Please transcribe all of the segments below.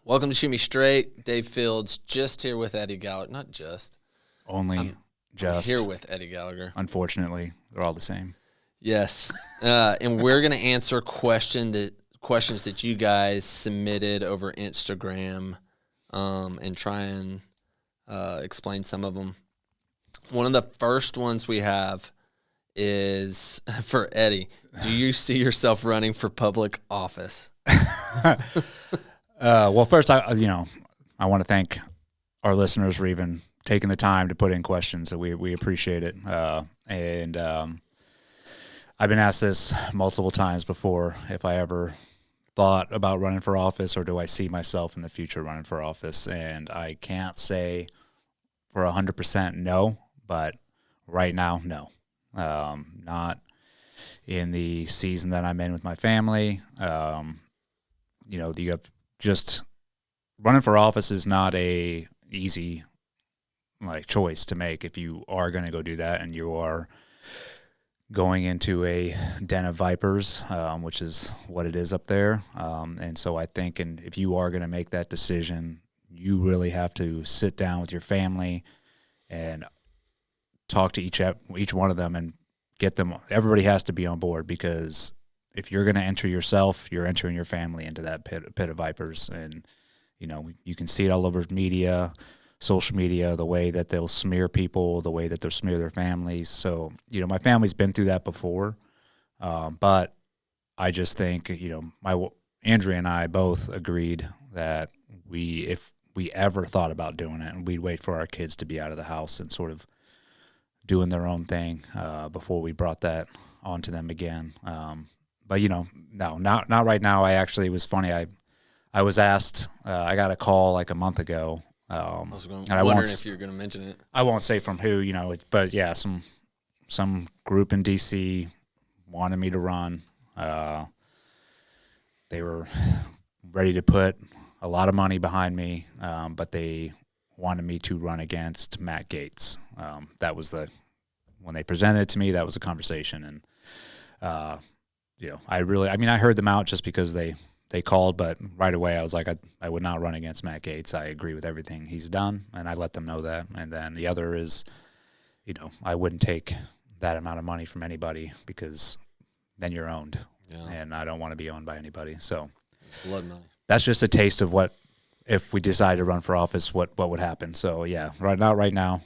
Welcome to Shoot Me Straight. Dave Fields, just here with Eddie Gallagher. Not just. I'm Here with Eddie Gallagher. Unfortunately, they're all the same. Yes. And we're going to answer questions that you guys submitted over Instagram and try and explain some of them. One of the first ones we have is for Eddie. Do you see yourself running for public office? Well, first, I want to thank our listeners for even taking the time to put in questions. So we appreciate it. And I've been asked this multiple times before, if I ever thought about running for office, or do I see myself in the future running for office? And I can't say for 100% no, but right now, no. Not in the season that I'm in with my family. You have just running for office is not a easy choice to make if you are going to go do that, and you are going into a den of vipers, which is what it is up there. And so I think, and if you are going to make that decision, you really have to sit down with your family and talk to each one of them and get them. Everybody has to be on board, because if you're going to enter yourself, you're entering your family into that pit of vipers. And you can see it all over media, social media, the way that they'll smear people, the way that they'll smear their families. So my family's been through that before, but I just think Andrea and I both agreed that if we ever thought about doing it, and we'd wait for our kids to be out of the house and sort of doing their own thing before we brought that onto them again. But no, not right now. It was funny. I was asked. I got a call like a month ago. I was wondering if you were going to mention it. I won't say from who, but yeah, some group in DC wanted me to run. They were ready to put a lot of money behind me, but they wanted me to run against Matt Gaetz. That was when they presented it to me, that was a conversation. And, I heard them out just because they called, but right away I was like, I would not run against Matt Gaetz. I agree with everything he's done, and I let them know that. And then the other is, I wouldn't take that amount of money from anybody, because then you're owned, and I don't want to be owned by anybody. So blood money. That's just a taste of what, if we decide to run for office, what would happen. So yeah, right now.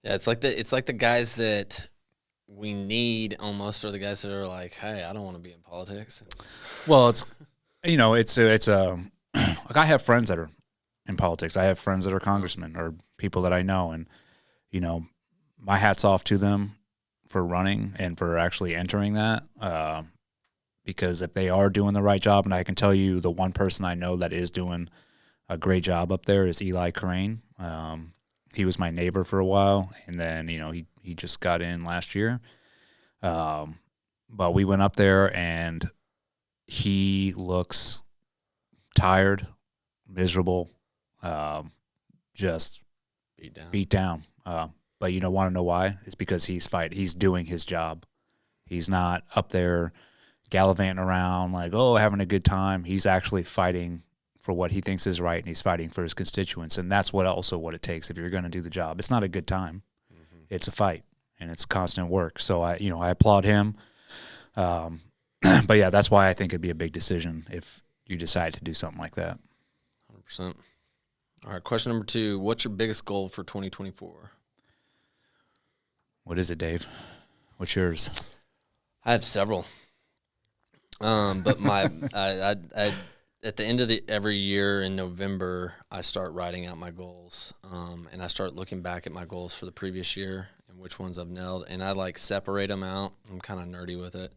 It's like the guys that we need almost, are the guys that are like, hey, I don't want to be in politics. Well, it's like, I have friends that are in politics. I have friends that are congressmen or people that I know, and my hat's off to them for running and for actually entering that. Because if they are doing the right job, and I can tell you the one person I know that is doing a great job up there is Eli Crane. He was my neighbor for a while, and then he just got in last year. But we went up there, and he looks tired, miserable, just beat down. But want to know why? It's because he's doing his job. He's not up there gallivanting around having a good time. He's actually fighting for what he thinks is right, and he's fighting for his constituents. And that's what it takes if you're going to do the job. It's not a good time. Mm-hmm. It's a fight, and it's constant work. So I applaud him. But yeah, that's why I think it'd be a big decision if you decide to do something like that. 100%. All right. Question number 2, what's your biggest goal for 2024? What is it, Dave? What's yours? I have several. But my, I at the end of every year in November, I start writing out my goals, and I start looking back at my goals for the previous year and which ones I've nailed, and I separate them out. I'm kind of nerdy with it,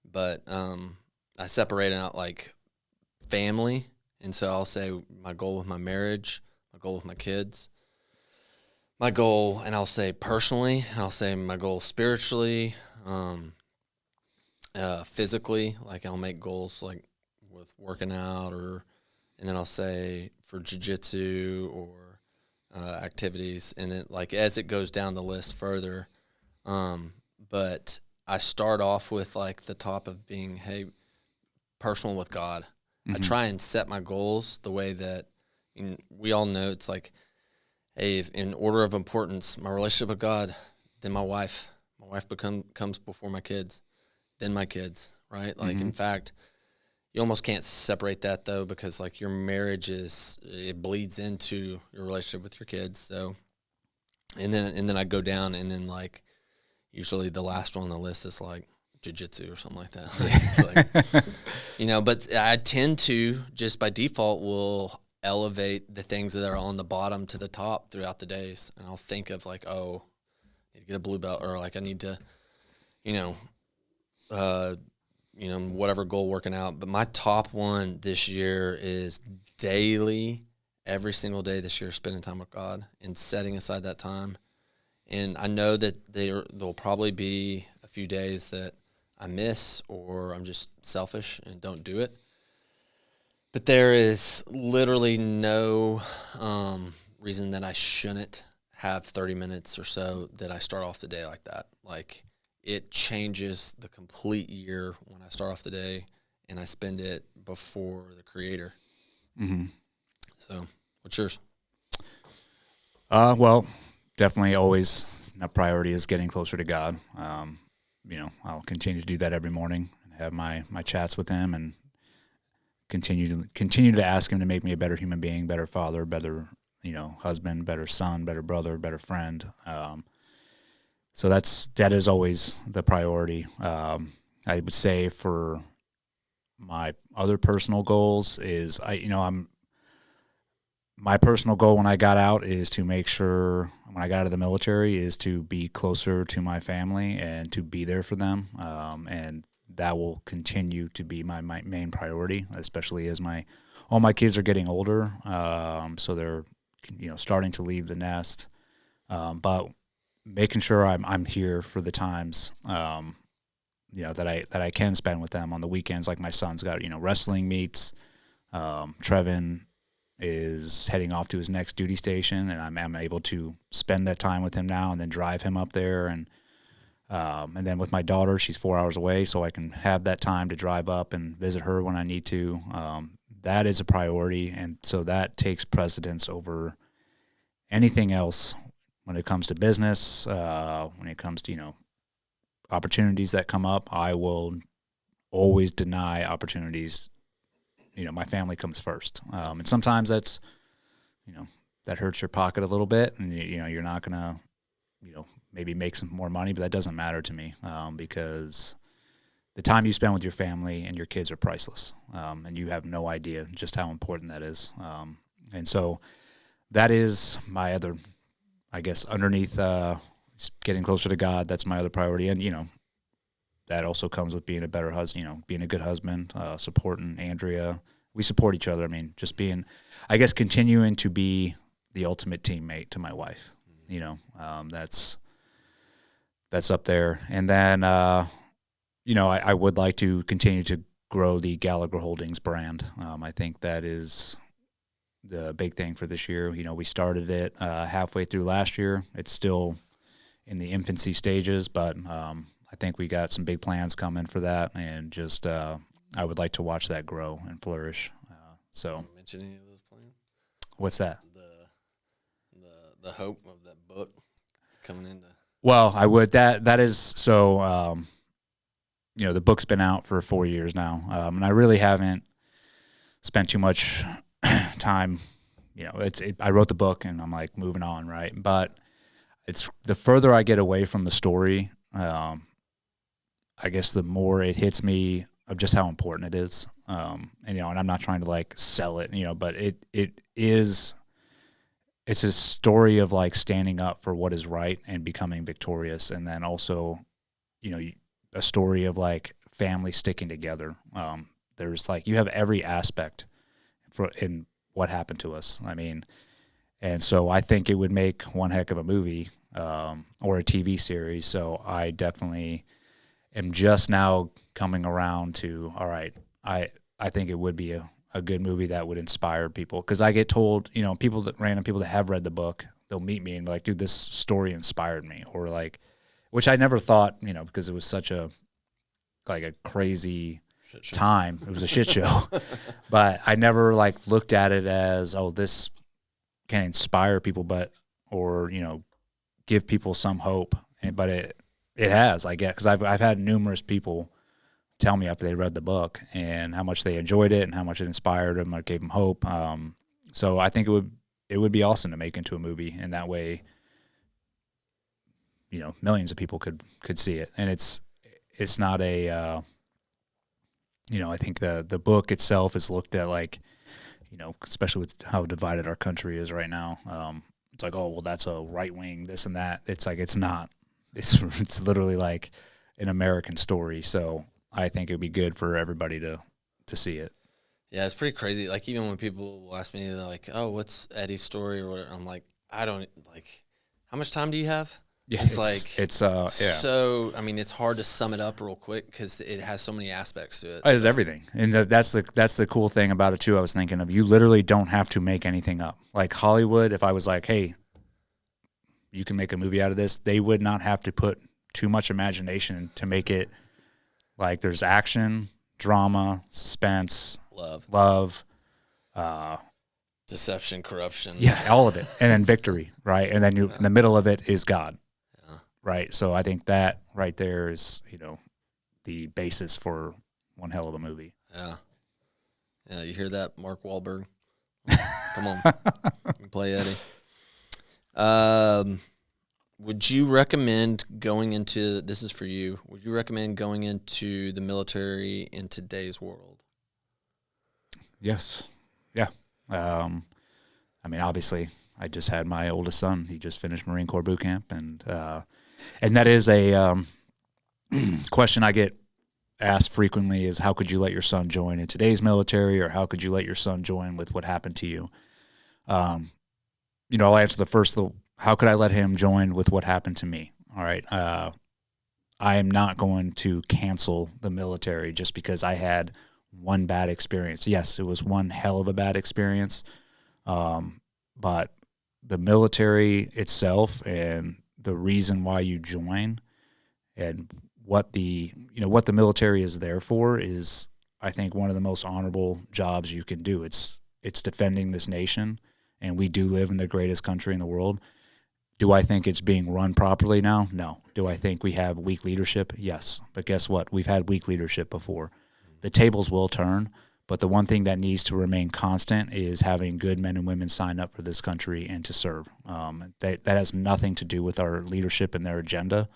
but I separate out family, and so I'll say my goal with my marriage, my goal with my kids, my goal, and I'll say personally, and I'll say my goal spiritually, physically, I'll make goals with working out, and then I'll say for jiu-jitsu or activities, and then as it goes down the list further, but I start off with the top of being, hey, personal with God, I try and set my goals the way that we all know it's like, hey, if in order of importance, my relationship with God, then my wife. My wife comes before my kids, then my kids, right? Like, in fact, you almost can't separate that, though, because, like, your marriage it bleeds into your relationship with your kids. So, and then I go down, and then, like, usually the last one on the list is, like, jiu-jitsu or something like that. It's like, but I tend to, just by default, will elevate the things that are on the bottom to the top throughout the days. And I'll think of, like, oh, I need to get a blue belt, or, like, I need to, whatever goal working out. But my top one this year is daily, every single day this year, spending time with God and setting aside that time. And I know that there'll probably be a few days that I miss, or I'm just selfish and don't do it. But there is literally no reason that I shouldn't have 30 minutes or so that I start off the day like that. Like, it changes the complete year when I start off the day and I spend it before the Creator. Mm-hmm. So, what's yours? Well, definitely always a priority is getting closer to God. I'll continue to do that every morning and have my chats with Him, and continue to ask Him to make me a better human being, better father, better husband, better son, better brother, better friend. So that is always the priority. I would say for my other personal goals is my personal goal when I got out is to make sure when I got out of the military is to be closer to my family and to be there for them. And that will continue to be my main priority, especially as all my kids are getting older. So they're, starting to leave the nest. But making sure I'm here for the times, that I can spend with them on the weekends. Like my son's got, wrestling meets. Trevin is heading off to his next duty station, and I'm able to spend that time with him now and then drive him up there. And then with my daughter, she's 4 hours away, so I can have that time to drive up and visit her when I need to. That is a priority, and so that takes precedence over anything else when it comes to business, when it comes to, opportunities that come up. I will always deny opportunities. My family comes first. And sometimes that's, that hurts your pocket a little bit, and, you're not going to, maybe make some more money, but that doesn't matter to me, because the time you spend with your family and your kids are priceless. And you have no idea just how important that is. And so that is my other, I guess, underneath getting closer to God. That's my other priority. And, that also comes with being a better husband, being a good husband, supporting Andrea. We support each other. I mean, just being, I guess, continuing to be the ultimate teammate to my wife. That's up there. And then, I would like to continue to grow the Gallagher Holdings brand. I think that is the big thing for this year. We started it halfway through last year. It's still in the infancy stages, but I think we got some big plans coming for that, and just I would like to watch that grow and flourish. So, mention any of those plans? What's that? The hope of that book coming into. Well, I would. That is so. The book's been out for 4 years now, and I really haven't spent too much time. I wrote the book, and I'm like moving on, right? But it's the further I get away from the story, I guess the more it hits me of just how important it is. And I'm not trying to like sell it, but it's a story of like standing up for what is right and becoming victorious. And then also, a story of like family sticking together. There's like, you have every aspect in what happened to us. I mean, and so I think it would make one heck of a movie, or a TV series. So I definitely am just now coming around to, all right, I think it would be a good movie that would inspire people. Because I get told, random people that have read the book, they'll meet me and be like, dude, this story inspired me. Or like, which I never thought, because it was such a crazy time. It was a shit show. But I never like looked at it as, oh, this can inspire people, or give people some hope. But it has, I guess, because I've had numerous people tell me after they read the book and how much they enjoyed it and how much it inspired them or gave them hope. So I think it would be awesome to make into a movie, and that way, millions of people could see it. And it's not a, I think the book itself is looked at like, especially with how divided our country is right now. It's like, oh, well, that's a right wing, this and that. It's like, it's not. It's literally like an American story. So I think it would be good for everybody to see it. Yeah, it's pretty crazy. Like, even when people will ask me, they're like, oh, what's Eddie's story or whatever, I'm like, I don't, like, how much time do you have? Yeah, it's so, I mean, it's hard to sum it up real quick because it has so many aspects to it. It is everything. And that's the cool thing about it too. I was thinking of, you literally don't have to make anything up. Like Hollywood, if I was like, hey, you can make a movie out of this, they would not have to put too much imagination to make it. Like, there's action, drama, suspense, love, deception, corruption. Yeah, all of it. And then victory, right? And then in the middle of it is God. Yeah. Right? So I think that right there is, the basis for one hell of a movie. Yeah. Yeah, you hear that, Mark Wahlberg? Come on. Play Eddie. Would you recommend going into, this is for you, would you recommend going into the military in today's world? Yes. Yeah. I mean, obviously, I just had my oldest son. He just finished Marine Corps boot camp, and that is a question I get asked frequently: is how could you let your son join in today's military, or how could you let your son join with what happened to you? I'll answer the first. How could I let him join with what happened to me? All right. I am not going to cancel the military just because I had one bad experience. Yes, it was one hell of a bad experience. But the military itself and the reason why you join and what the military is there for is, I think, one of the most honorable jobs you can do. It's defending this nation, and we do live in the greatest country in the world. Do I think it's being run properly now? No. Do I think we have weak leadership? Yes. But guess what? We've had weak leadership before. The tables will turn, but the one thing that needs to remain constant is having good men and women sign up for this country and to serve. That has nothing to do with our leadership and their agenda.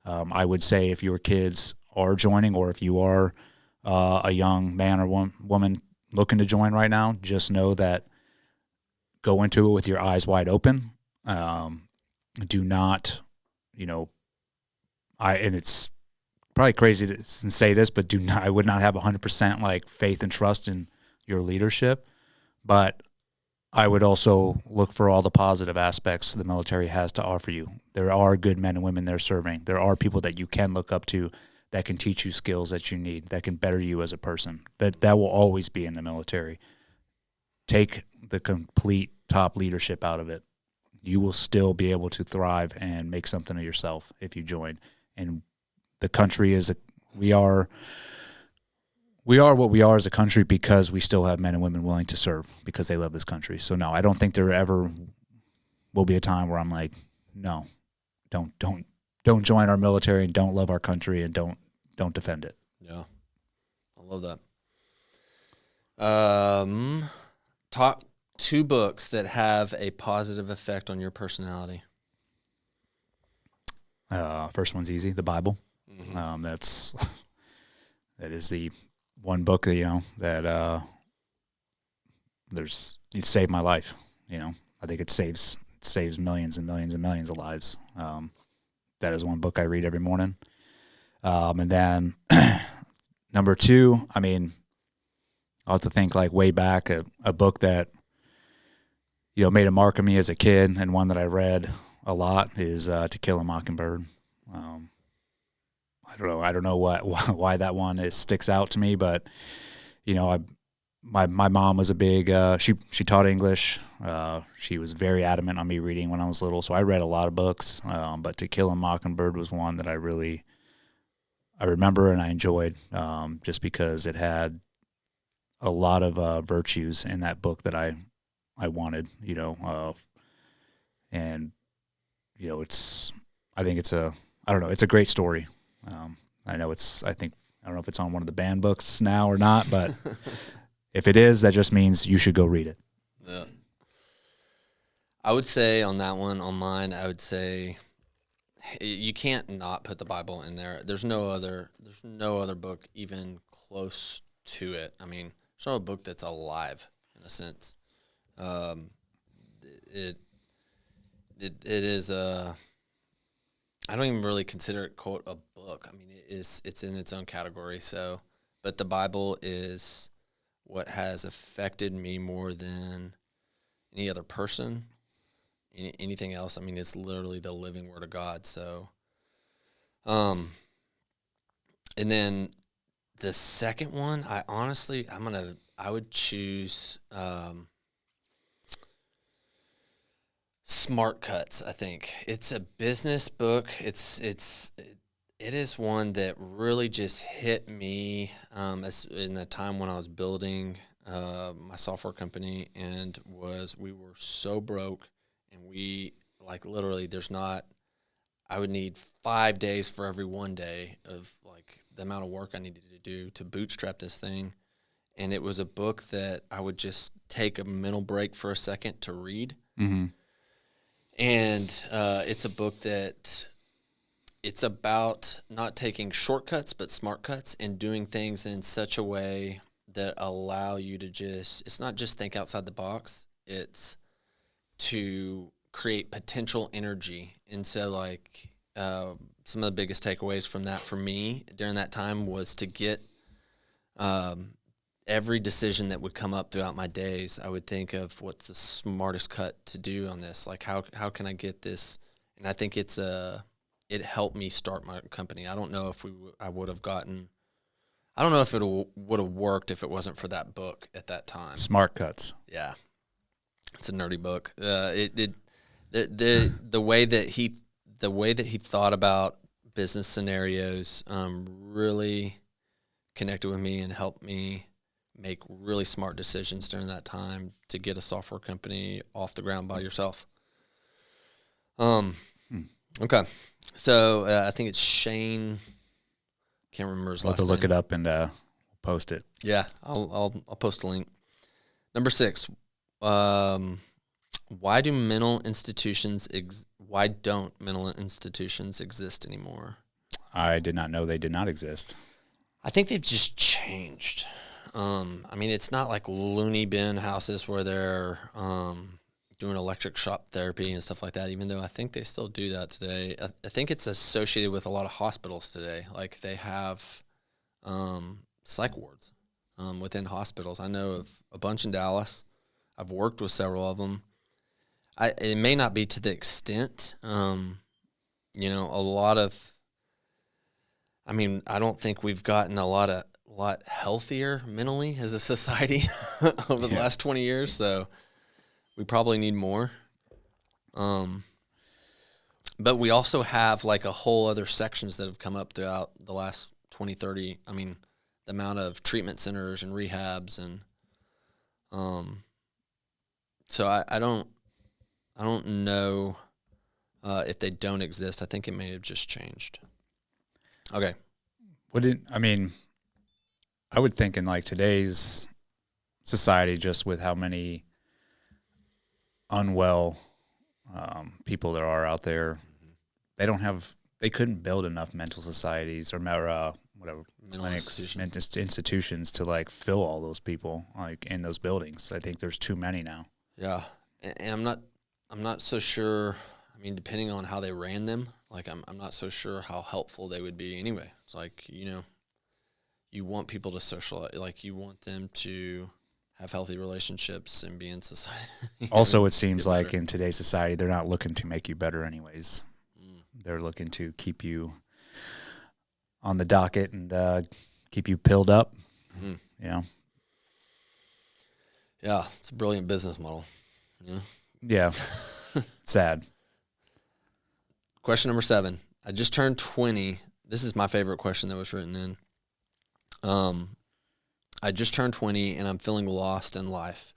I would say if your kids are joining, or if you are a young man or woman looking to join right now, just know that go into it with your eyes wide open. Do not, and it's probably crazy to say this, but I would not have 100% like faith and trust in your leadership, but I would also look for all the positive aspects the military has to offer you. There are good men and women there serving. There are people that you can look up to that can teach you skills that you need, that can better you as a person. That will always be in the military. Take the complete top leadership out of it. You will still be able to thrive and make something of yourself if you join. And the country we are what we are as a country because we still have men and women willing to serve because they love this country. So no, I don't think there ever will be a time where I'm like, no, don't join our military and don't love our country and don't defend it. Yeah, I love that. Talk. 2 books that have a positive effect on your personality. First one's easy, the Bible. Mm-hmm. That is the one book that it saved my life. I think it saves millions and millions and millions of lives. That is one book I read every morning. And then number 2, I mean, I'll have to think like way back a book that made a mark on me as a kid, and one that I read a lot is To Kill a Mockingbird. I don't know why that one sticks out to me, but my mom was a big she taught English. She was very adamant on me reading when I was little, so I read a lot of books. But To Kill a Mockingbird was one that I really I remember and I enjoyed, just because it had a lot of virtues in that book that I wanted, and I think I don't know, it's a great story. I know I don't know if it's on one of the banned books now or not, but if it is, that just means you should go read it. Yeah. I would say on that one, on mine, I would say you can't not put the Bible in there. There's no other book even close to it. I mean, there's no book that's alive in a sense. It is I don't even really consider it, quote, a book. I mean, it's in its own category. So, but the Bible is what has affected me more than any other person, anything else. I mean, it's literally the living Word of God. So, and then the second one, I would choose Smart Cuts. I think it's a business book. It is one that really just hit me as in the time when I was building my software company, and we were so broke, and we literally I would need 5 days for every one day of the amount of work I needed to do to bootstrap this thing. And it was a book that I would just take a mental break for a second to read. Mm-hmm. And it's a book that it's about not taking shortcuts, but smart cuts, and doing things in such a way that allow you to it's not just think outside the box, it's to create potential energy. And so some of the biggest takeaways from that for me during that time was to get every decision that would come up throughout my days, I would think of what's the smartest cut to do on this. How can I get this? And I think it helped me start my company. I don't know if I would have gotten. I don't know if it would have worked if it wasn't for that book at that time. Smart Cuts. Yeah, it's a nerdy book. The way that he thought about business scenarios really connected with me and helped me make really smart decisions during that time to get a software company off the ground by yourself. Okay. So I think it's Shane. Can't remember his last name. We'll have to look it up and post it. Yeah, I'll post a link. Number 6. Why don't mental institutions exist anymore? I did not know they did not exist. I think they've just changed. I mean, it's not like loony bin houses where they're doing electric shock therapy and stuff like that, even though I think they still do that today. I think it's associated with a lot of hospitals today. Like they have psych wards within hospitals. I know of a bunch in Dallas. I've worked with several of them. It may not be to the extent, a lot of, I mean, I don't think we've gotten a lot healthier mentally as a society over the last 20 years. So we probably need more. But we also have a whole other sections that have come up throughout the last 20, 30. I mean, the amount of treatment centers and rehabs and, so I don't know if they don't exist. I think it may have just changed. Okay. I would think in today's society, just with how many unwell people there are out there, they couldn't build enough mental societies or whatever mental institutions to fill all those people in those buildings. I think there's too many now. Yeah, and I'm not so sure. I mean, depending on how they ran them, I'm not so sure how helpful they would be anyway. It's you want people to socialize, you want them to have healthy relationships and be in society. Also, it seems like in today's society, they're not looking to make you better anyways. They're looking to keep you on the docket and keep you pilled up. Yeah, it's a brilliant business model. Yeah. Sad. Question number 7. I just turned 20 This is my favorite question that was written in. I just turned 20 and I'm feeling lost in life.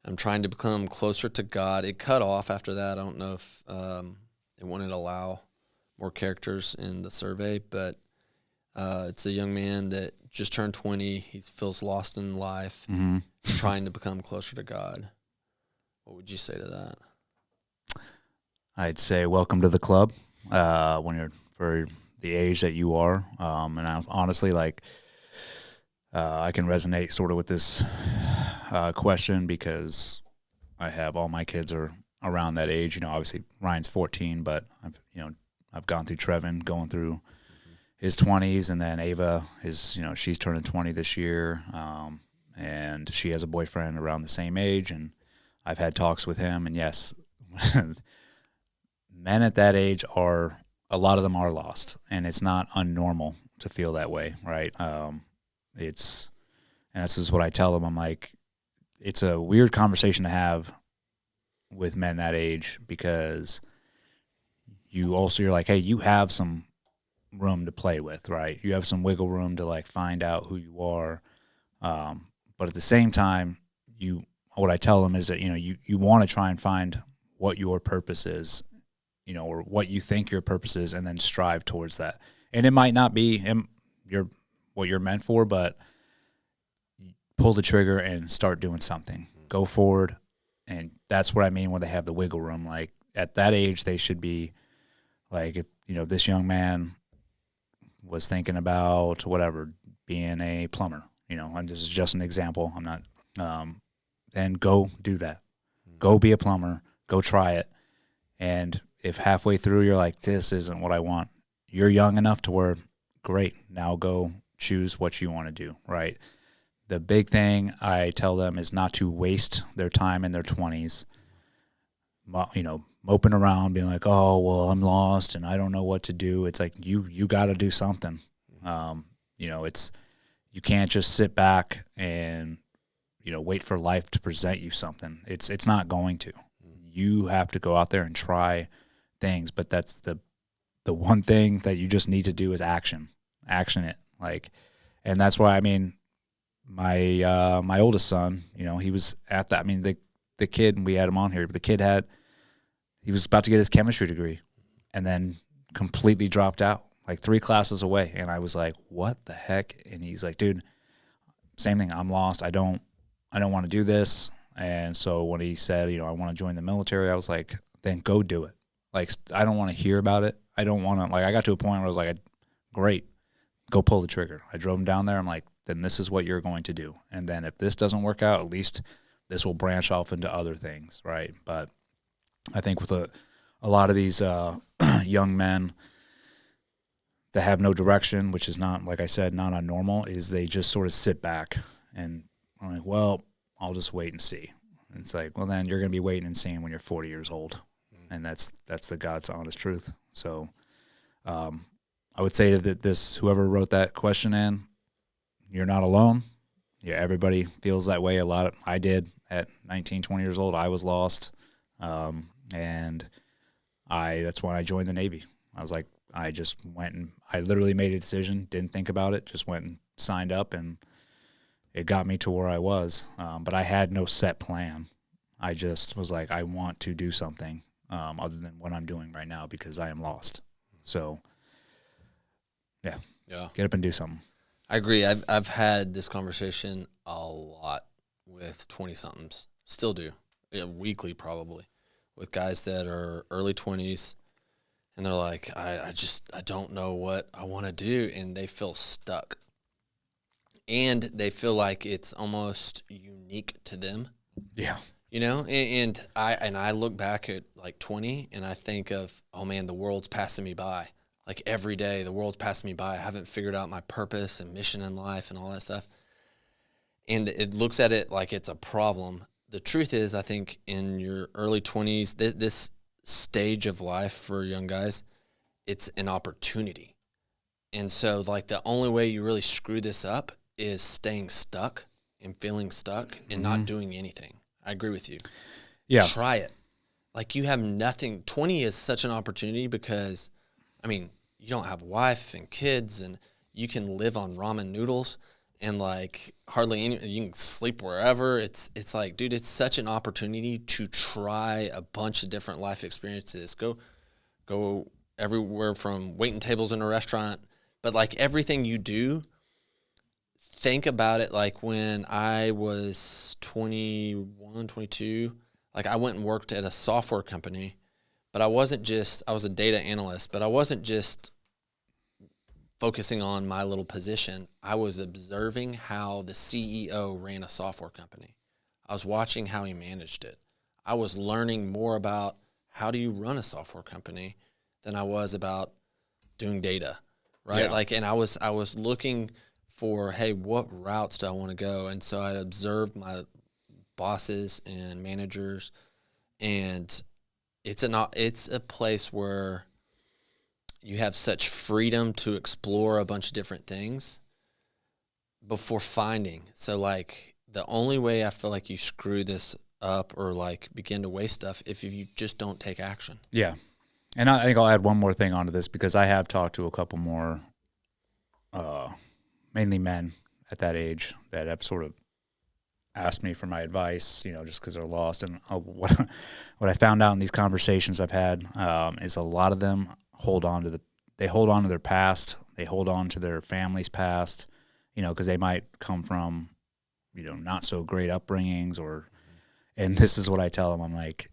I'm trying to become closer to God. It cut off after that. I don't know if it wanted to allow more characters in the survey, but it's a young man that just turned 20. He feels lost in life, trying to become closer to God. What would you say to that? I'd say welcome to the club when you're for the age that you are. And I honestly, like, I can resonate sort of with this question because I have all my kids are around that age. You know, obviously Ryan's 14, but I've gone through Trevin, going through his 20s, and then Ava is, she's turning 20 this year, and she has a boyfriend around the same age, and I've had talks with him, and yes, men at that age a lot of them are lost, and it's not unnormal to feel that way, right? And this is what I tell them. I'm like, it's a weird conversation to have with men that age because you're like, hey, you have some room to play with, right? You have some wiggle room to like find out who you are. But at the same time, what I tell them is that, you want to try and find what your purpose is, or what you think your purpose is, and then strive towards that. And it might not be what you're meant for, but pull the trigger and start doing something. Go forward. And that's what I mean when they have the wiggle room. Like at that age, they should be like, if, this young man was thinking about whatever, being a plumber, and this is just an example. I'm not, then go do that. Go be a plumber, go try it. And if halfway through you're like, this isn't what I want, you're young enough to where, great, now go choose what you want to do, right? The big thing I tell them is not to waste their time in their 20s, moping around, being like, oh, well, I'm lost and I don't know what to do. It's like, you got to do something. You can't just sit back and, wait for life to present you something. It's not going to. You have to go out there and try things, but that's the one thing that you just need to do is action it. Like, and that's why, my oldest son, he was at that. The kid, and we had him on here, but the kid he was about to get his chemistry degree and then completely dropped out, like 3 classes away. And I was like, what the heck? And he's like, dude, same thing. I'm lost. I don't want to do this. And so when he said, I want to join the military, I was like, then go do it. Like, I don't want to hear about it. I don't want to, like, I got to a point where I was like, great, go pull the trigger. I drove him down there. I'm like, then this is what you're going to do. And then if this doesn't work out, at least this will branch off into other things, right? But I think with a lot of these young men that have no direction, which is not, like I said, not unnormal, is they just sort of sit back and I'm like, well, I'll just wait and see. And it's like, well, then you're going to be waiting and seeing when you're 40 years old. And that's the God's honest truth. So I would say that whoever wrote that question in, you're not alone. Yeah, everybody feels that way. I did at 19, 20 years old. I was lost. And that's when I joined the Navy. I was like, I just went and I literally made a decision, didn't think about it, just went and signed up, and it got me to where I was. But I had no set plan. I just was like, I want to do something other than what I'm doing right now because I am lost. So, yeah, get up and do something. I agree. I've had this conversation a lot with 20-somethings. Still do. Weekly probably. With guys that are early 20s, and they're like, I don't know what I want to do, and they feel stuck. And they feel like it's almost unique to them. Yeah. And I look back at like 20, and I think of, oh man, the world's passing me by. Like every day, the world's passing me by. I haven't figured out my purpose and mission in life and all that stuff. And it looks at it like it's a problem. The truth is, I think in your early 20s, this stage of life for young guys, it's an opportunity. And so, like, the only way you really screw this up is staying stuck and feeling stuck and not doing anything. I agree with you. Yeah. Try it. Like, you have nothing. 20 is such an opportunity because, you don't have a wife and kids, and you can live on ramen noodles and like hardly any, you can sleep wherever. It's like, dude, it's such an opportunity to try a bunch of different life experiences. Go everywhere from waiting tables in a restaurant, but like everything you do, think about it. Like when I was 21, 22, like I went and worked at a software company, but I was a data analyst, but I wasn't just focusing on my little position. I was observing how the CEO ran a software company. I was watching how he managed it. I was learning more about how do you run a software company than I was about doing data, right? Yeah. Like, and I was looking for, hey, what routes do I want to go? And so I observed my bosses and managers, and it's a place where you have such freedom to explore a bunch of different things before finding. So like the only way I feel like you screw this up or like begin to waste stuff if you just don't take action. Yeah. And I think I'll add one more thing onto this, because I have talked to a couple more, mainly men at that age, that have sort of asked me for my advice, just because they're lost. And what I found out in these conversations I've had is a lot of them hold on to their past. They hold on to their family's past, because they might come from, not so great upbringings and this is what I tell them. I'm like,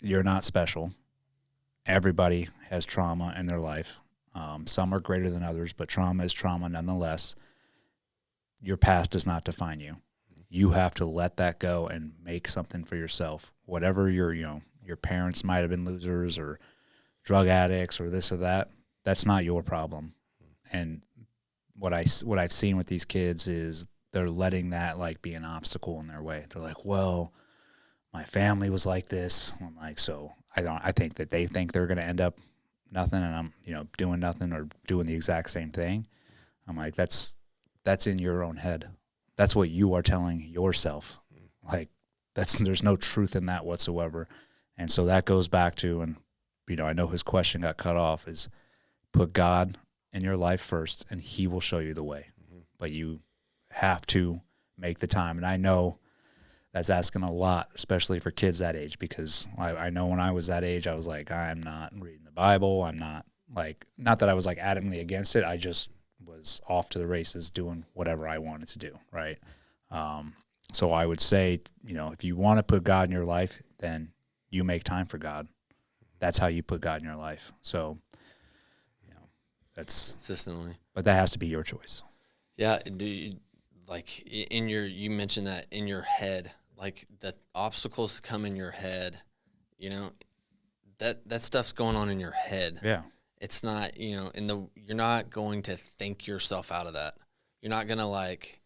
you're not special. Everybody has trauma in their life. Some are greater than others, but trauma is trauma nonetheless. Your past does not define you. You have to let that go and make something for yourself. Whatever your parents might have been losers or drug addicts or this or that, that's not your problem. And what I've seen with these kids is they're letting that like be an obstacle in their way. They're like, well, my family was like this. I'm like, so I think that they think they're going to end up nothing, and I'm doing nothing or doing the exact same thing. I'm like, that's in your own head. That's what you are telling yourself. Like there's no truth in that whatsoever. And so that goes back to, and I know his question got cut off, is put God in your life first and he will show you the way. Mm-hmm. But you have to make the time. And I know that's asking a lot, especially for kids that age, because I know when I was that age, I was like, I'm not reading the Bible. I'm not that I was like adamantly against it. I just was off to the races doing whatever I wanted to do. Right. So I would say, if you want to put God in your life, then you make time for God. That's how you put God in your life. So, that's consistently, but that has to be your choice. Yeah. Do you, like you mentioned that in your head, like the obstacles come in your head, that stuff's going on in your head. Yeah. It's not, you're not going to think yourself out of that. You're not going to like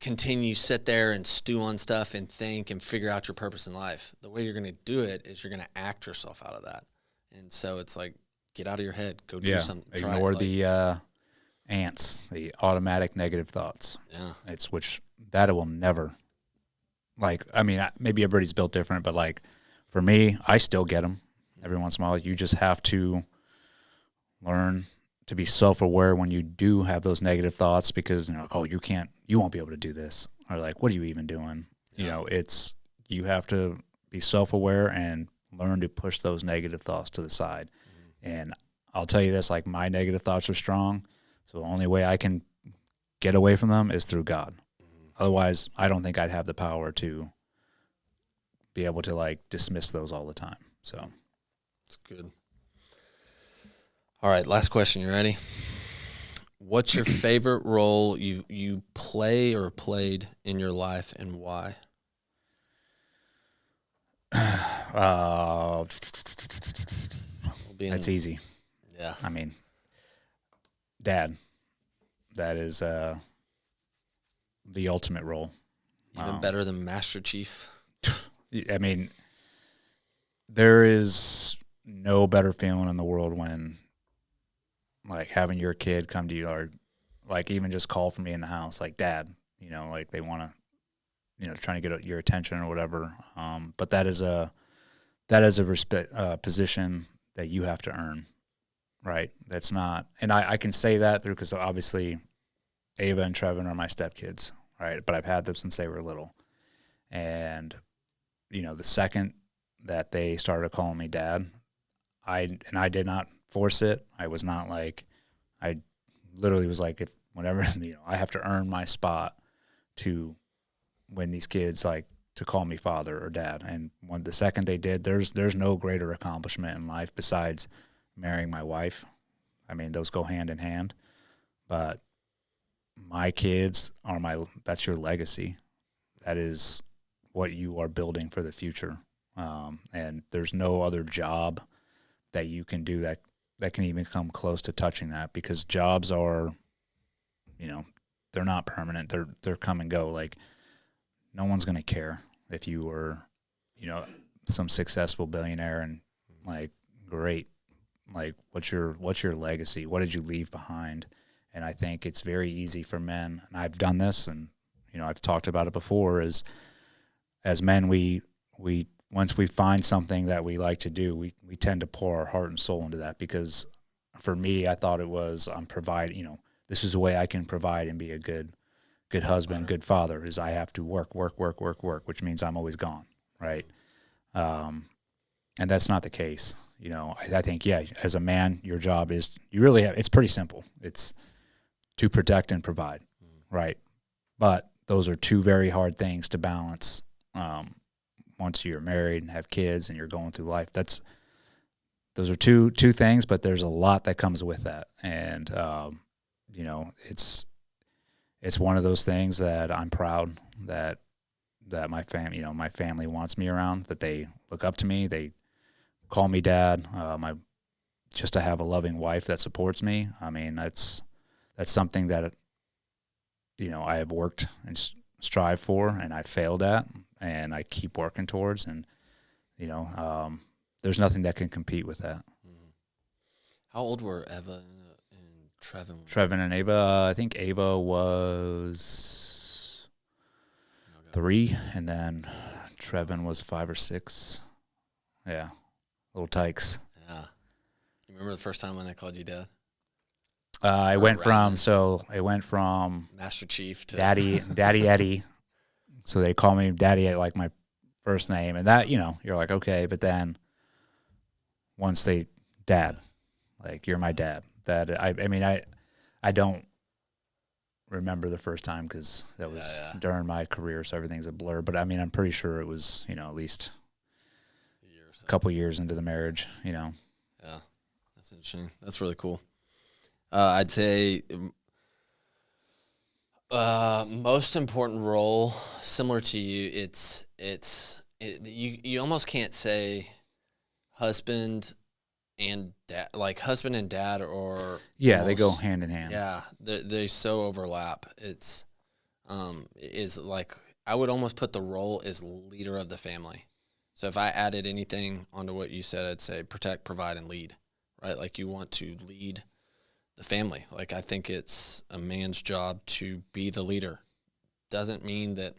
sit there and stew on stuff and think and figure out your purpose in life. The way you're going to do it is you're going to act yourself out of that. And so it's like, get out of your head, go do something. Ignore the ants, the automatic negative thoughts. Yeah. It's that will never, maybe everybody's built different, but like for me, I still get them every once in a while. You just have to learn to be self-aware when you do have those negative thoughts, because you won't be able to do this, or like, what are you even doing? Yeah. You have to be self-aware and learn to push those negative thoughts to the side. Mm-hmm. And I'll tell you this, like my negative thoughts are strong. So the only way I can get away from them is through God. Mm-hmm. Otherwise, I don't think I'd have the power to be able to like dismiss those all the time. So it's good. All right, last question. You ready? What's your favorite role you play or played in your life, and why? That's easy. Yeah. Dad. That is the ultimate role. Even better than Master Chief. There is no better feeling in the world when like having your kid come to you, or like even just call for me in the house, like, Dad, like they want to, trying to get your attention or whatever. But that is a position that you have to earn, right? That's not, and I can say that through, because obviously Ava and Trevin are my stepkids, right? But I've had them since they were little. And, the second that they started calling me dad, I did not force it. I was not like, I literally was like, if whenever, I have to earn my spot to when these kids like to call me father or dad. And when the second they did, there's no greater accomplishment in life besides marrying my wife. I mean, those go hand in hand, but my kids are that's your legacy. That is what you are building for the future. And there's no other job that you can do that can even come close to touching that, because jobs are, they're not permanent. They're come and go. Like, no one's going to care if you were, some successful billionaire and like, great. Like, what's your legacy? What did you leave behind? And I think it's very easy for men, and I've done this, and, I've talked about it before, is as men, we once we find something that we like to do, we tend to pour our heart and soul into that. Because for me, I thought it was, I'm providing, this is a way I can provide and be a good husband, good father, is I have to work, which means I'm always gone, right? And that's not the case. I think, as a man, your job is, it's pretty simple. It's to protect and provide, right? But those are two very hard things to balance. Once you're married and have kids and you're going through life, those are two things, but there's a lot that comes with that. And, it's one of those things that I'm proud that my family wants me around, that they look up to me. They call me dad. Just to have a loving wife that supports me. I mean, that's something that, I have worked and strive for, and I failed at, and I keep working towards. And, there's nothing that can compete with that. How old were Eva and Trevin? Trevin and Ava, I think Ava was 3, and then Trevin was 5 or 6. Yeah, little tykes. Yeah. You remember the first time when they called you dad? It went from Master Chief to Daddy Eddie. So they call me Daddy at like my first name, and that, you're like, okay. But then once dad, like, you're my dad. That I mean, I don't remember the first time, because that was during my career, so everything's a blur. But I mean, I'm pretty sure it was, at least a couple years into the marriage. Yeah, that's interesting. That's really cool. I'd say most important role, similar to you, you almost can't say husband and dad, like husband and dad, or almost, they go hand in hand. Yeah, they so overlap. Is like, I would almost put the role as leader of the family. So if I added anything onto what you said, I'd say protect, provide, and lead. Right, like, you want to lead the family. Like, I think it's a man's job to be the leader. Doesn't mean that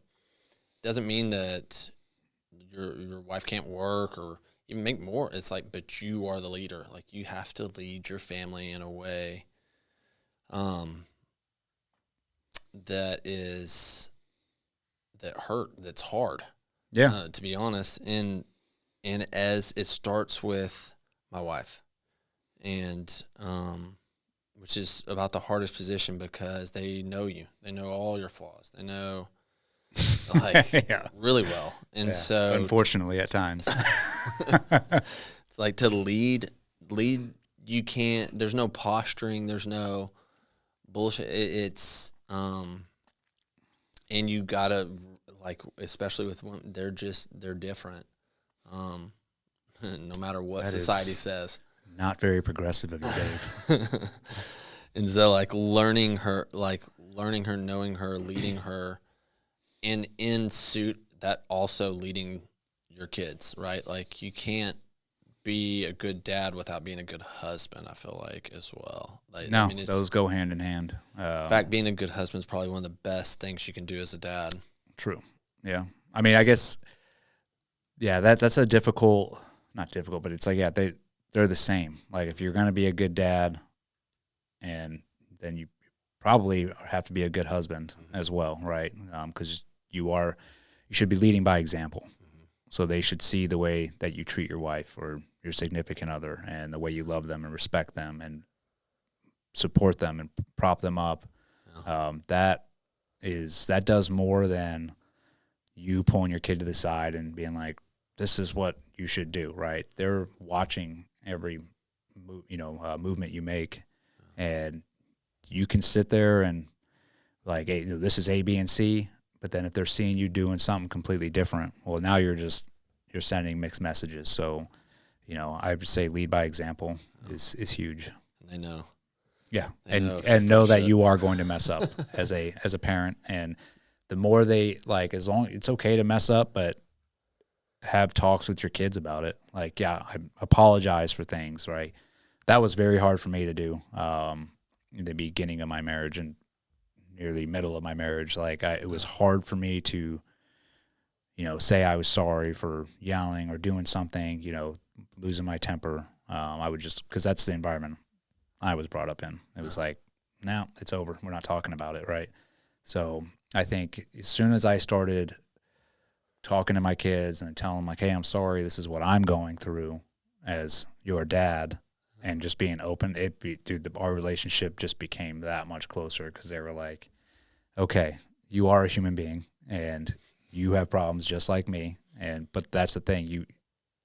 your wife can't work or even make more. It's like, but you are the leader. Like, you have to lead your family in a way that's hard. Yeah. To be honest. And as it starts with my wife, and which is about the hardest position, because they know you. They know all your flaws. They know, like, really well. And so, unfortunately, at times, it's like, to lead, you can't, there's no posturing. There's no bullshit. It's, and you gotta, like, especially with women, they're different. No matter what society says. Not very progressive of you, Dave. And so, like, learning her, knowing her, leading her, and in suit, that also leading your kids, right? Like, you can't be a good dad without being a good husband, I feel like, as well. Like, no, those go hand in hand. In fact, being a good husband is probably one of the best things you can do as a dad. True. Yeah. I mean, I guess, that's a difficult, not difficult, but it's like, they're the same. Like if you're going to be a good dad, and then you probably have to be a good husband as well, right? Because you should be leading by example. So they should see the way that you treat your wife or your significant other, and the way you love them and respect them and support them and prop them up. That does more than you pulling your kid to the side and being like, this is what you should do, right? They're watching every movement you make, and you can sit there and like, hey, this is A, B, and C. But then if they're seeing you doing something completely different, well, now you're sending mixed messages. So, I would say lead by example is huge. They know. Yeah, and know that you are going to mess up as a parent, and the more they as long it's okay to mess up, but have talks with your kids about it. Like, yeah, I apologize for things, right? That was very hard for me to do in the beginning of my marriage and near the middle of my marriage. Like, it was hard for me to, say I was sorry for yelling or doing something, losing my temper. I would just, because that's the environment I was brought up in. It was like, no, it's over. We're not talking about it, right? So I think as soon as I started talking to my kids and telling them, like, hey, I'm sorry, this is what I'm going through as your dad, and just being open, our relationship just became that much closer, because they were like, okay, you are a human being and you have problems just like me. But that's the thing,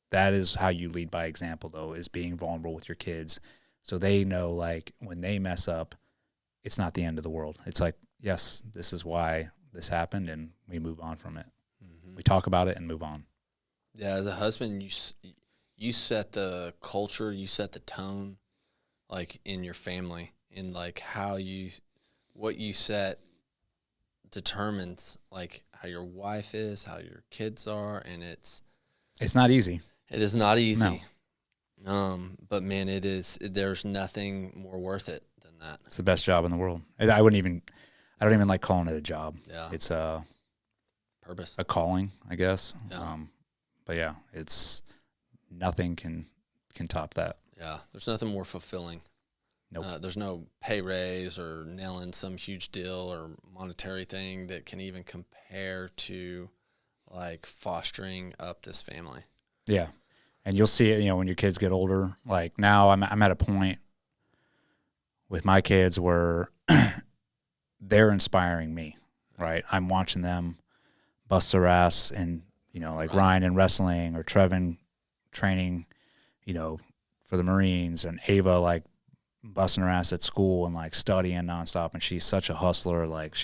that is how you lead by example, though, is being vulnerable with your kids, so they know, like, when they mess up, it's not the end of the world. It's like, yes, this is why this happened, and we move on from it. Mm-hmm. We talk about it and move on. Yeah, as a husband, you set the culture, you set the tone, like, in your family, and like what you set determines like how your wife is, how your kids are, and it's not easy. It is not easy. No. But man, there's nothing more worth it than that. It's the best job in the world. I don't even like calling it a job. Yeah. It's a purpose, a calling, I guess. Yeah. But yeah, it's nothing can top that. Yeah. There's nothing more fulfilling. Nope. There's no pay raise or nailing some huge deal or monetary thing that can even compare to like fostering up this family. Yeah. And you'll see it, when your kids get older. Like now I'm at a point with my kids where they're inspiring me, right? I'm watching them bust their ass and, like Ryan in wrestling, or Trevin training, for the Marines, and Ava like busting her ass at school and like studying nonstop. And she's such a hustler. Like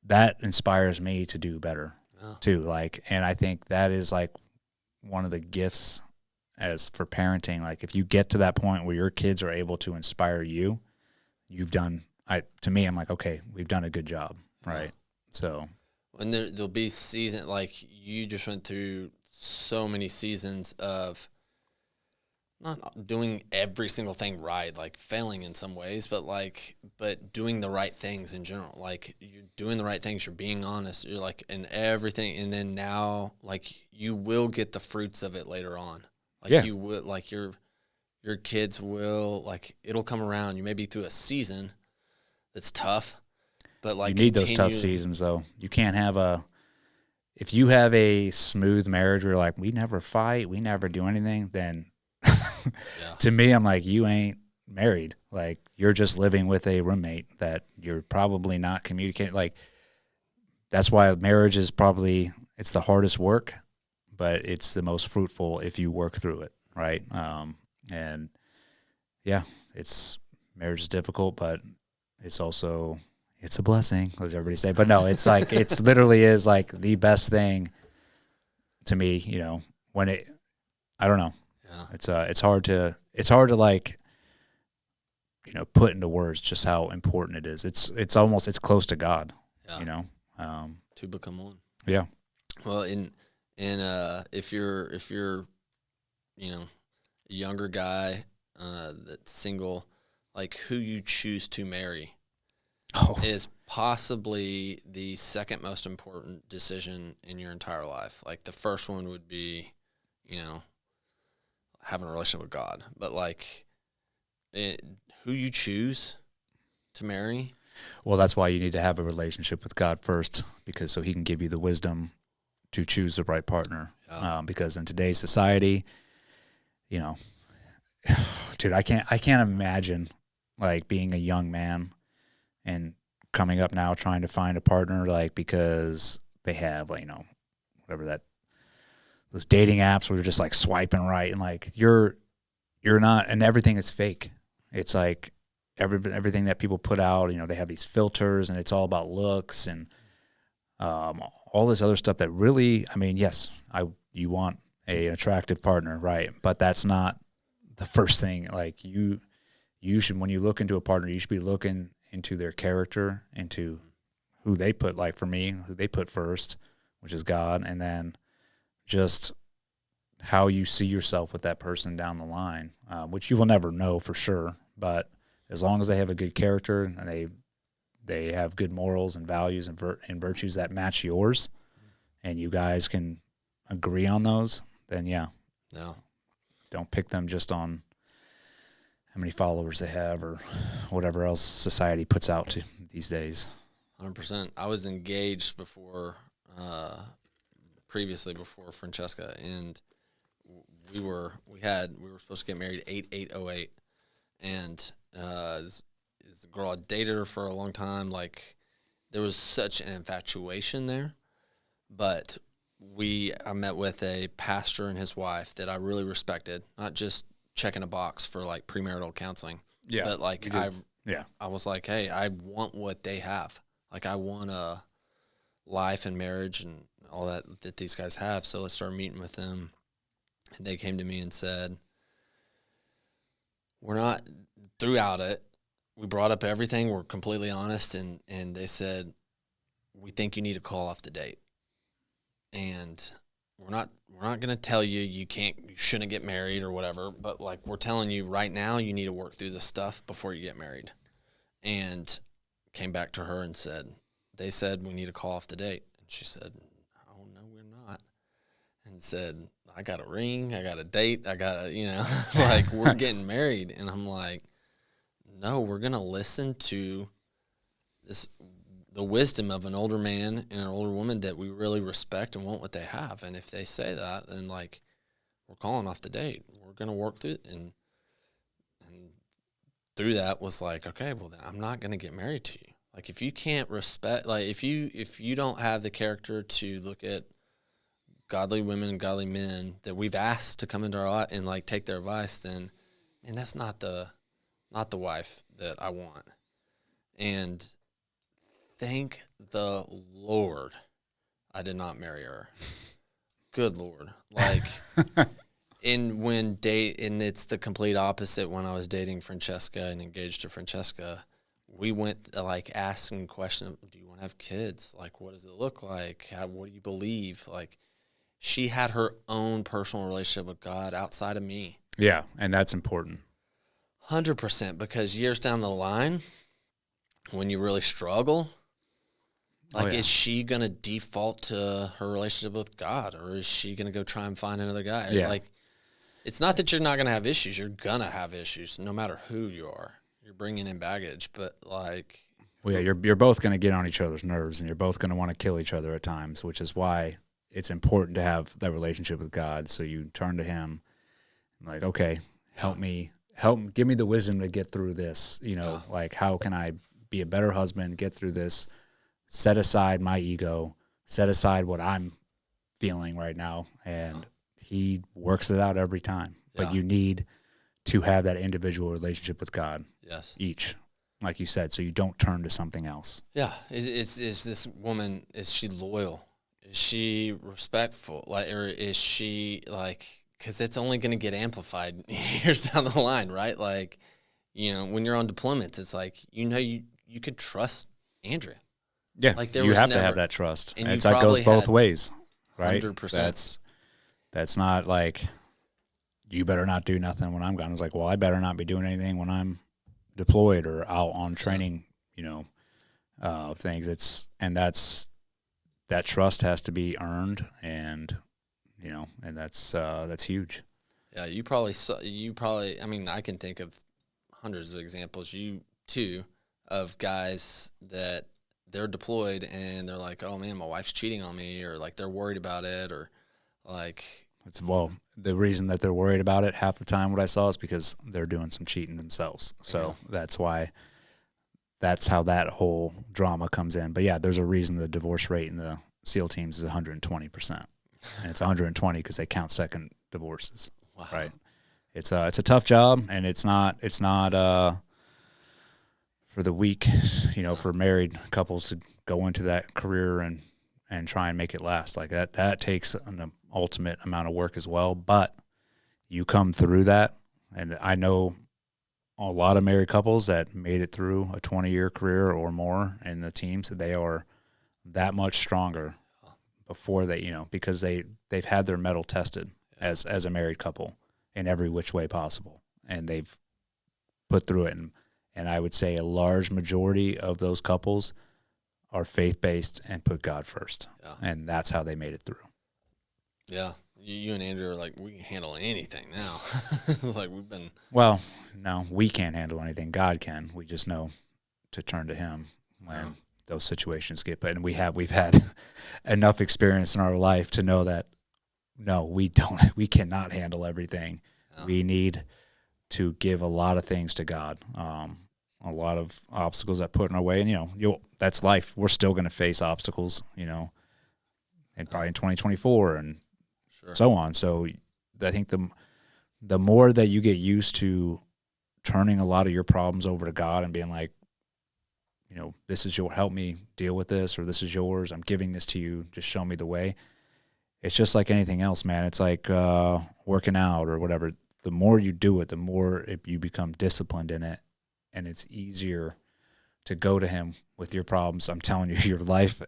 that inspires me to do better too. Like, and I think that is like one of the gifts as for parenting. Like if you get to that point where your kids are able to inspire you, to me, I'm like, okay, we've done a good job. Right. So when there'll be season, like you just went through so many seasons of not doing every single thing right, like failing in some ways, but doing the right things in general. Like you're doing the right things, you're being honest, you're like in everything. And then now, like you will get the fruits of it later on. Like you will, like your kids will, like it'll come around. You may be through a season that's tough, but like you need those tough seasons though. You can't have if you have a smooth marriage where you're like, we never fight, we never do anything, then to me, I'm like, you ain't married. Like you're just living with a roommate that you're probably not communicating. Like that's why marriage is probably, it's the hardest work, but it's the most fruitful if you work through it. Right. And yeah, marriage is difficult, but it's also, it's a blessing, as everybody say. But no, it's like, it's literally is like the best thing to me, when I don't know. Yeah. It's hard to like, put into words just how important it is. It's close to God, to become one. Yeah. Well, if you're, a younger guy, that's single, like who you choose to marry is possibly the second most important decision in your entire life. Like the first one would be, having a relationship with God, but like who you choose to marry. Well, that's why you need to have a relationship with God first, because so he can give you the wisdom to choose the right partner. Yeah. Because in today's society, you know, dude, I can't imagine like being a young man and coming up now trying to find a partner, like, because they have, like, whatever those dating apps where you're just like swiping right, and like you're not, and everything is fake. It's like everything that people put out, they have these filters, and it's all about looks and all this other stuff that really, I mean, yes, you want an attractive partner, right? But that's not the first thing. Like you should, when you look into a partner, you should be looking into their character, into who they put, like for me, who they put first, which is God, and then just how you see yourself with that person down the line, which you will never know for sure. But as long as they have a good character and they have good morals and values and virtues that match yours, and you guys can agree on those, then yeah. No. Don't pick them just on how many followers they have or whatever else society puts out these days. 100%. I was engaged previously before Francesca, and we were supposed to get married 8/8/08, and is the girl I dated her for a long time. Like, there was such an infatuation there, but I met with a pastor and his wife that I really respected, not just checking a box for like premarital counseling. Yeah, but like yeah, I was like, hey, I want what they have. Like, I want a life and marriage and all that these guys have. So let's start meeting with them. And they came to me and said, throughout it, we brought up everything. We're completely honest. And they said, we think you need to call off the date. And we're not going to tell you you shouldn't get married or whatever, but like, we're telling you right now, you need to work through this stuff before you get married. And came back to her and said, they said we need to call off the date. And she said, oh, no, we're not. And said, I got a ring, I got a date, I got a, like, we're getting married. And I'm like, no, we're going to listen to the wisdom of an older man and an older woman that we really respect and want what they have. And if they say that, then like, we're calling off the date. We're going to work through it. And through that was like, okay, well, then I'm not going to get married to you. Like, if you can't respect, like, if you don't have the character to look at godly women and godly men that we've asked to come into our life and like take their advice, then, and that's not the wife that I want. And thank the Lord I did not marry her. Good Lord. Like, and it's the complete opposite. When I was dating Francesca and engaged to Francesca, we went like asking questions. Do you want to have kids? Like, what does it look like? What do you believe? Like, she had her own personal relationship with God outside of me. Yeah, and that's important. 100%, because years down the line, when you really struggle, like, is she going to default to her relationship with God, or is she going to go try and find another guy? Yeah. Like, it's not that you're not going to have issues. You're going to have issues no matter who you are. You're bringing in baggage, but like... Well, yeah, you're both going to get on each other's nerves, and you're both going to want to kill each other at times, which is why it's important to have that relationship with God. So you turn to him, like, okay, help give me the wisdom to get through this. Like, how can I be a better husband, get through this, set aside my ego, set aside what I'm feeling right now, and he works it out every time. Yeah. But you need to have that individual relationship with God. Yes. Each, like you said, so you don't turn to something else. Yeah. Is this woman, is she loyal? Is she respectful? Like, or is she like, because it's only going to get amplified years down the line, right? Like, when you're on deployments, it's like, you could trust Andrea. Yeah, like, you have to have that trust. And it goes both ways, right? 100%. That's not like, you better not do nothing when I'm gone. It's like, well, I better not be doing anything when I'm deployed or out on training, things. That trust has to be earned, and and that's huge. Yeah, I mean, I can think of hundreds of examples, you too, of guys that they're deployed and they're like, oh man, my wife's cheating on me, or like they're worried about it, or like. The reason that they're worried about it half the time, what I saw, is because they're doing some cheating themselves. So that's how that whole drama comes in. But yeah, there's a reason the divorce rate in the SEAL teams is 120%. And it's 120 because they count second divorces. Wow. Right. It's a tough job, and it's not for the weak, for married couples to go into that career and try and make it last. Like that takes an ultimate amount of work as well. But you come through that, and I know a lot of married couples that made it through a 20-year career or more in the teams. They are that much stronger before they, because they've had their mettle tested as a married couple in every which way possible, and they've put through it. And I would say a large majority of those couples are faith-based and put God first, and that's how they made it through. Yeah, you and Andrew are like, we can handle anything now. Like we've been. Well, no, we can't handle anything. God can. We just know to turn to Him when those situations get put. And we've had enough experience in our life to know that no, we cannot handle everything. Yeah. We need to give a lot of things to God. A lot of obstacles that put in our way, and that's life. We're still going to face obstacles, and probably in 2024 and so on. So I think the more that you get used to turning a lot of your problems over to God and being like, this is help me deal with this, or this is yours. I'm giving this to you. Just show me the way. It's just like anything else, man. It's like working out or whatever. The more you do it, the more you become disciplined in it. And it's easier to go to Him with your problems. I'm telling you, your life,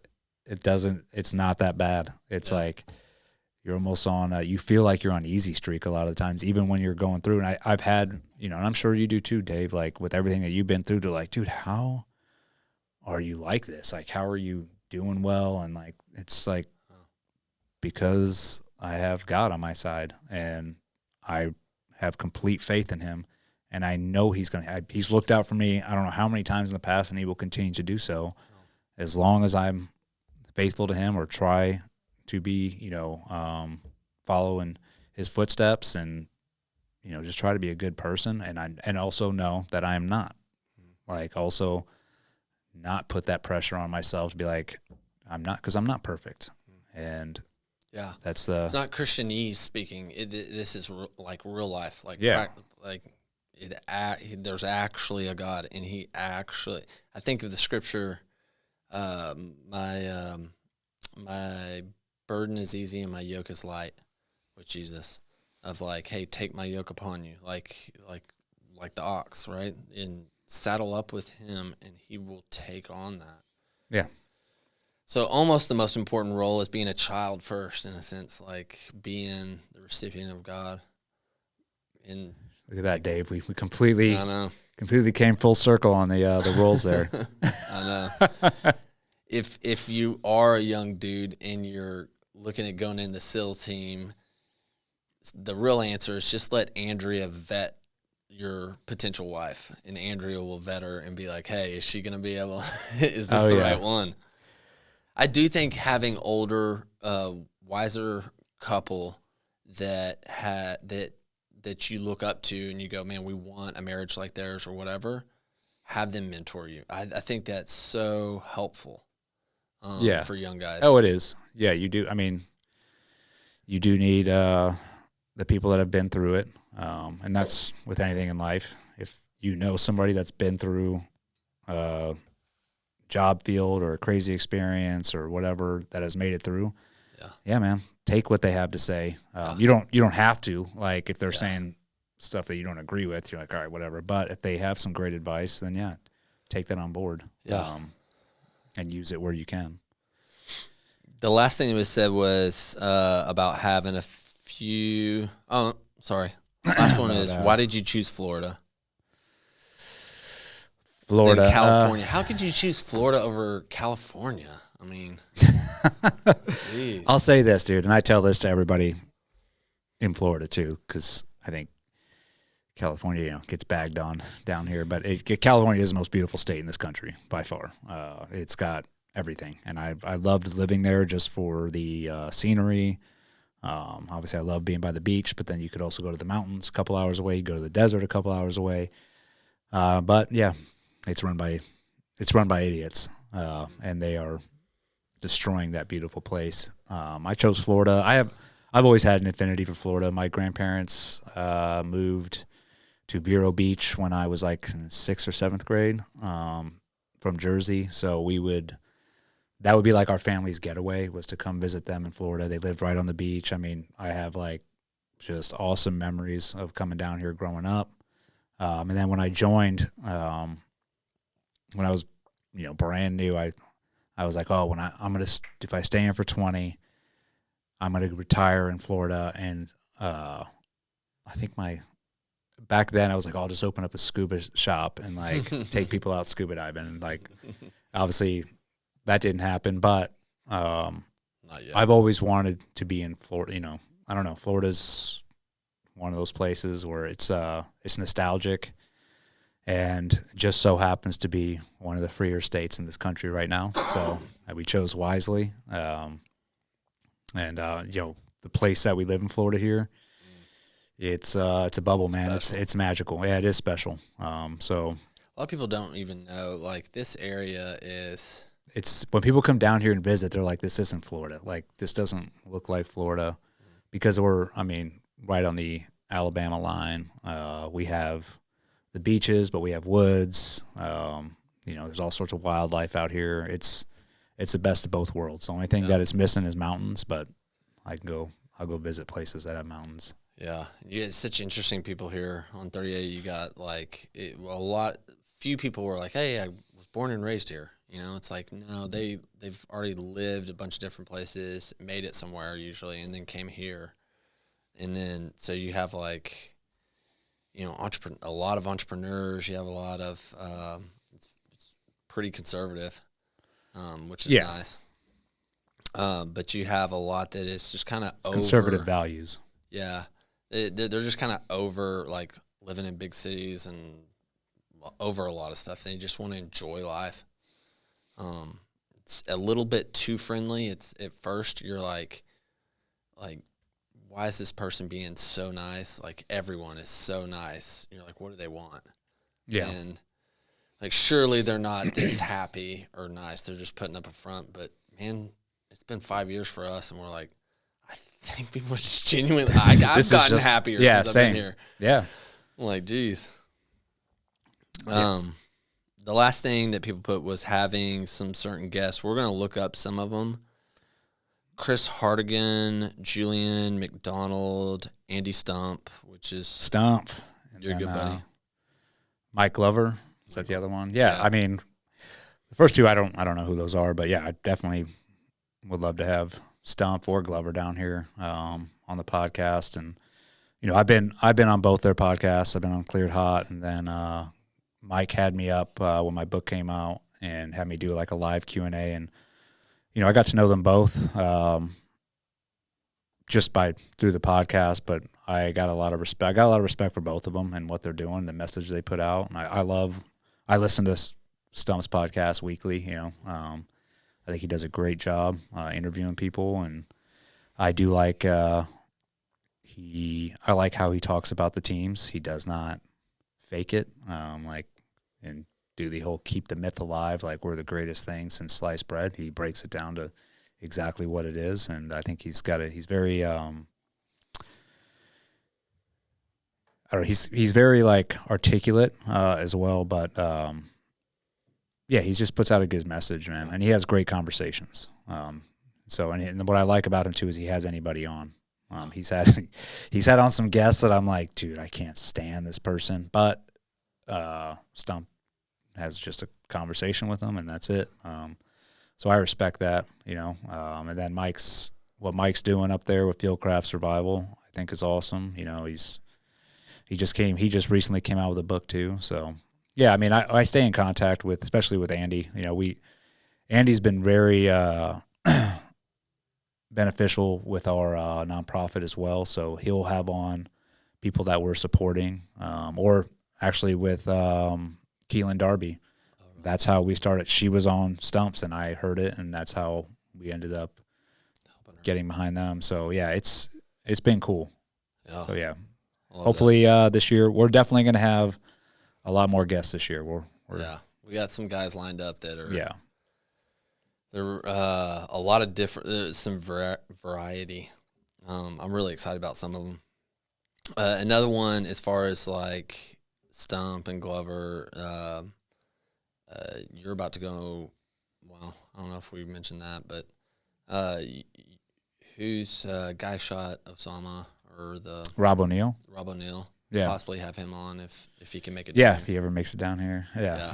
it's not that bad. It's like you're almost on, you feel like you're on easy streak a lot of the times, even when you're going through. And I've had, and I'm sure you do too, Dave, like with everything that you've been through, to like, dude, how are you like this? Like, how are you doing well? And like, it's like, because I have God on my side and I have complete faith in Him. And I know He's looked out for me. I don't know how many times in the past, and He will continue to do so as long as I'm faithful to Him or try to be, follow in His footsteps and, just try to be a good person. And also know that I am not. Like, also not put that pressure on myself to be like, because I'm not perfect. And it's not Christianese speaking. This is like real life. Like, there's actually a God, and I think of the scripture, my burden is easy and my yoke is light with Jesus, of like, hey, take my yoke upon you, like the ox, right? And saddle up with Him, and He will take on that. Yeah. So almost the most important role is being a child first, in a sense, like being the recipient of God. And look at that, Dave. We completely came full circle on the roles there. I know. If you are a young dude and you're looking at going in the SEAL team, the real answer is just let Andrea vet your potential wife, and Andrea will vet her and be like, hey, is she going to be able, is this the right one? I do think having older, wiser couple that you look up to and you go, man, we want a marriage like theirs or whatever, have them mentor you. I think that's so helpful for young guys. Oh, it is. Yeah, you do. I mean, you do need the people that have been through it, and that's with anything in life. If you know somebody that's been through job field or a crazy experience or whatever that has made it through, yeah, man, take what they have to say. You don't have to, like, if they're saying stuff that you don't agree with, you're like, all right, whatever. But if they have some great advice, then take that on board. And use it where you can. The last thing that was said was about having a few. Oh, sorry. Last one is, why did you choose Florida? Florida, California. How could you choose Florida over California? I mean, I'll say this, dude, and I tell this to everybody in Florida too, because I think California, gets bagged on down here, but California is the most beautiful state in this country by far. It's got everything, and I loved living there just for the scenery. Obviously, I love being by the beach, but then you could also go to the mountains a couple hours away, go to the desert a couple hours away. But yeah, it's run by idiots, and they are destroying that beautiful place. I chose Florida. I've always had an affinity for Florida. My grandparents moved to Vero Beach when I was like in 6th or 7th grade from Jersey. So that would be like our family's getaway, was to come visit them in Florida. They lived right on the beach. I mean, I have like just awesome memories of coming down here growing up. And then when I joined, when I was, brand new, I was like, oh, if I stay in for 20, I'm going to retire in Florida. And I think back then I was like, I'll just open up a scuba shop and like take people out scuba diving. And like, obviously that didn't happen, but Not yet. I've always wanted to be in Florida. I don't know. Florida's one of those places where it's nostalgic, and just so happens to be one of the freer states in this country right now. So we chose wisely. And the place that we live in Florida here, it's a bubble, man. Special. It's magical. Yeah, it is special. So A lot of people don't even know, like, this area is... It's when people come down here and visit, they're like, this isn't Florida. Like, this doesn't look like Florida, because we're, right on the Alabama line. We have the beaches, but we have woods. There's all sorts of wildlife out here. It's the best of both worlds. The only thing that it's missing is mountains, but I'll go visit places that have mountains. Yeah. You get such interesting people here on 38. You got, like, few people were like, hey, I was born and raised here. It's like, no, they've already lived a bunch of different places, made it somewhere usually, and then came here. And then, so you have like, a lot of entrepreneurs. You have a lot of, it's pretty conservative, which is nice. But you have a lot that is just kind of over. Conservative values. Yeah. They're just kind of over, like, living in big cities and over a lot of stuff. They just want to enjoy life. It's a little bit too friendly. It's at first you're like, why is this person being so nice? Like, everyone is so nice. You're like, what do they want? Yeah. And like, surely they're not this happy or nice. They're just putting up a front. But man, it's been 5 years for us, and we're like, I think people are just genuinely. I've gotten happier since I've been here. Yeah. I'm like, geez. The last thing that people put was having some certain guests. We're going to look up some of them. Chris Hartigan, Julian McDonald, Andy Stump, which is... Stump. You're a good buddy. Mike Glover. Is that the other one? Yeah. The first two, I don't know who those are, but yeah, I definitely would love to have Stump or Glover down here on the podcast. And, I've been on both their podcasts. I've been on Cleared Hot, and then Mike had me up when my book came out and had me do like a live Q&A, and I got to know them both just through the podcast, but I got a lot of respect. I got a lot of respect for both of them and what they're doing, the message they put out. And I listen to Stump's podcast weekly. I think he does a great job interviewing people, and I do like I like how he talks about the teams. He does not fake it, and do the whole keep the myth alive, like we're the greatest thing since sliced bread. He breaks it down to exactly what it is, and I think he's very he's very like articulate as well, but he just puts out a good message, man, and he has great conversations. And what I like about him too is he has anybody on. He's had on some guests that I'm like, dude, I can't stand this person, but Stump has just a conversation with them, and that's it. So I respect that, and then what Mike's doing up there with Fieldcraft Survival, I think is awesome. He just recently came out with a book too. So yeah, I stay in contact especially with Andy. Andy's been very beneficial with our nonprofit as well. So he'll have on people that we're supporting, or actually with Keelan Darby. That's how we started. She was on stumps, and I heard it, and that's how we ended up getting behind them. So yeah, it's been cool. Yeah. So yeah, hopefully this year we're definitely going to have a lot more guests this year. Yeah, we got some guys lined up that are There are a lot of different, some variety. I'm really excited about some of them. Another one, as far as like Stump and Glover, you're about to go. Well, I don't know if we mentioned that, but who's guy shot Osama or the Rob O'Neill? Rob O'Neill. Yeah, possibly have him on if he can make it. Yeah, if he ever makes it down here. Yeah.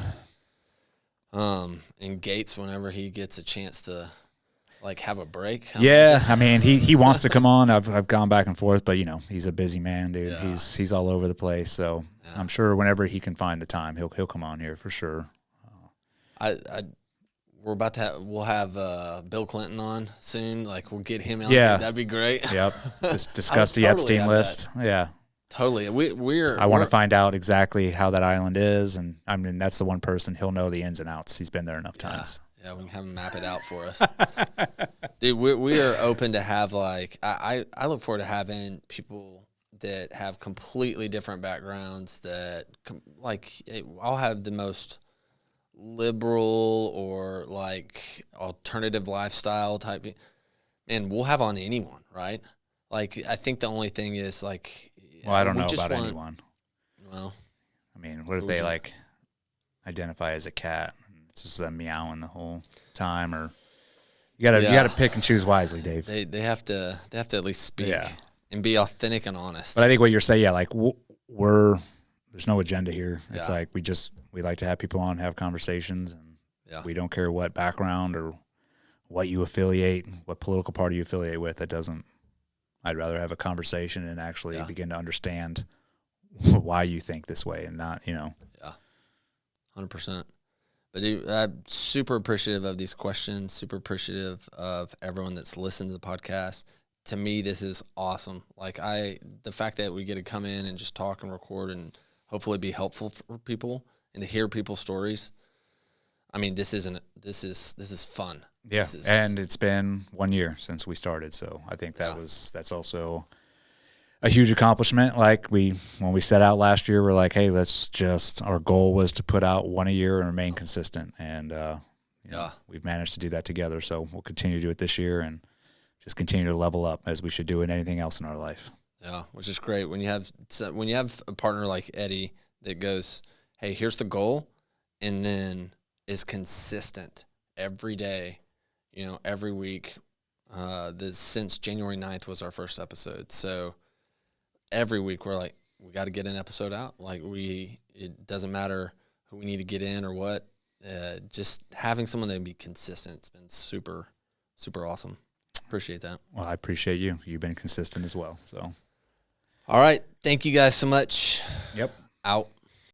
And Gates, whenever he gets a chance to like have a break. I mean, he wants to come on. I've gone back and forth, but he's a busy man, dude. Yeah. He's all over the place. So I'm sure whenever he can find the time, he'll come on here for sure. We'll have Bill Clinton on soon. Like we'll get him on. Yeah, that'd be great. Yep. Just discuss the Epstein list. That. Yeah. Totally. I want to find out exactly how that island is, and I mean that's the one person he'll know the ins and outs. He's been there enough times. Yeah, we can have him map it out for us. Dude, we are open to have like I look forward to having people that have completely different backgrounds that like I'll have the most liberal or like alternative lifestyle type. And we'll have on anyone, right? Like I think the only thing is like. Well, I don't know about anyone. Well, I mean, what if they like identify as a cat? And it's just them meowing the whole time, or you gotta pick and choose wisely, Dave. They have to at least speak and be authentic and honest. But I think what you're saying, like there's no agenda here. It's like we like to have people on, have conversations, and we don't care what background or what you affiliate, what political party you affiliate with. That doesn't. I'd rather have a conversation and actually begin to understand why you think this way and not, Yeah, 100%. But dude, I'm super appreciative of these questions, super appreciative of everyone that's listened to the podcast. To me, this is awesome. Like the fact that we get to come in and just talk and record and hopefully be helpful for people and to hear people's stories. I mean, this is fun. Yeah, and it's been 1 year since we started, so I think that's also a huge accomplishment. Like when we set out last year, we're like, hey, our goal was to put out one a year and remain consistent, and we've managed to do that together. So we'll continue to do it this year and just continue to level up as we should do in anything else in our life. Yeah, which is great when you have a partner like Eddie that goes, hey, here's the goal, and then is consistent every day. Every week, since January 9th was our first episode. So every week we're like, we got to get an episode out. Like it doesn't matter who we need to get in or what. Just having someone that can be consistent, it's been super, super awesome. Appreciate that. Well, I appreciate you. You've been consistent as well. So, all right. Thank you guys so much. Yep. Out.